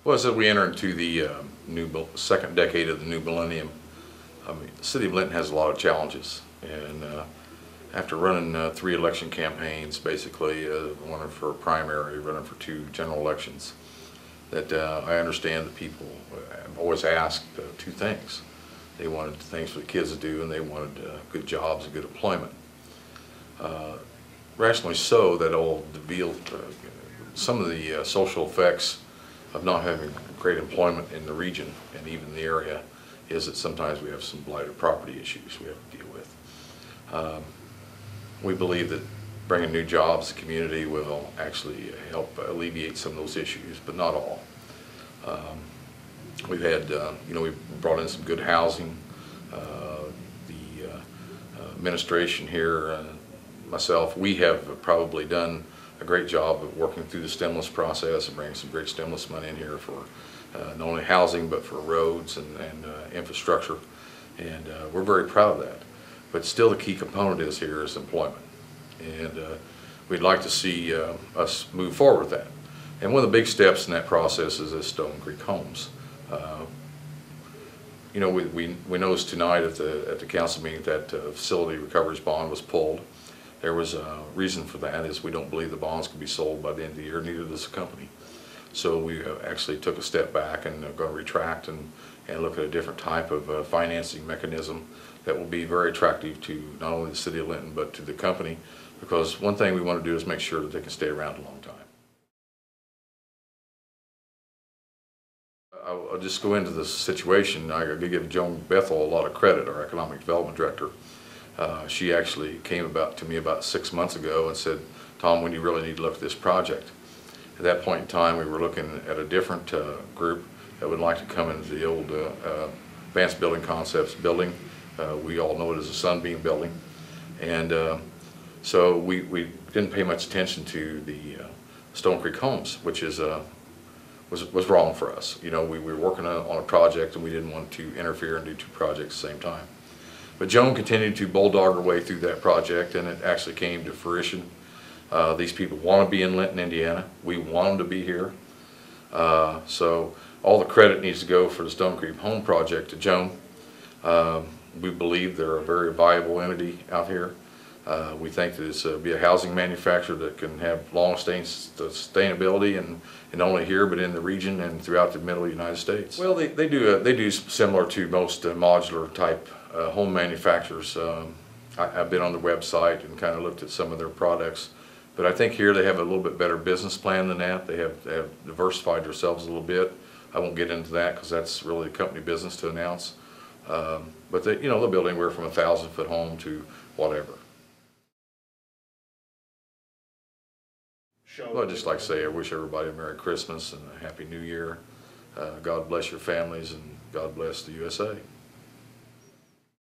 Well, as we enter into the second decade of the new millennium, I mean, the city of Linton has a lot of challenges, and after running 3 election campaigns, basically running for a primary, running for 2 general elections, that I understand that people have always asked 2 things. They wanted things for the kids to do, and they wanted good jobs and good employment. Rationally so, that all revealed some of the social effects of not having great employment in the region and even the area is that sometimes we have some blighted property issues we have to deal with. We believe that bringing new jobs to the community will actually help alleviate some of those issues, but not all. We've had, we've brought in some good housing. The administration here, myself, we have probably done a great job of working through the stimulus process and bringing some great stimulus money in here for not only housing but for roads and infrastructure, and we're very proud of that. But still, the key component is employment, and we'd like to see us move forward with that. And one of the big steps in that process is this Stone Creek Homes. We noticed tonight at the council meeting that facility recoveries bond was pulled. There was a reason for that, is we don't believe the bonds can be sold by the end of the year, neither does the company. So we actually took a step back and are going to retract and look at a different type of financing mechanism that will be very attractive to not only the city of Linton but to the company, because one thing we want to do is make sure that they can stay around a long time. I'll just go into this situation. I got to give Joan Bethel a lot of credit, our economic development director. She actually came to me about 6 months ago and said, "Tom, when you really need to look at this project." At that point in time, we were looking at a different group that would like to come into the old Advanced Building Concepts building. We all know it as a Sunbeam building, and so we didn't pay much attention to the Stone Creek Homes, which is was wrong for us. We were working on a project and we didn't want to interfere and do 2 projects at the same time. But Joan continued to bulldog her way through that project, and it actually came to fruition. These people want to be in Linton, Indiana. We want them to be here. So all the credit needs to go for the Stone Creek Home project to Joan. We believe they're a very viable entity out here. We think that it's be a housing manufacturer that can have long sustainability, and not only here but in the region and throughout the middle United States. Well, they do similar to most modular type home manufacturers. I've been on the website and kind of looked at some of their products, but I think here they have a little bit better business plan than that. They have diversified themselves a little bit. I won't get into that because that's really company business to announce. But they'll build anywhere from a 1,000-foot home to whatever. Well, I'd just like to say I wish everybody a Merry Christmas and a Happy New Year. God bless your families, and God bless the USA.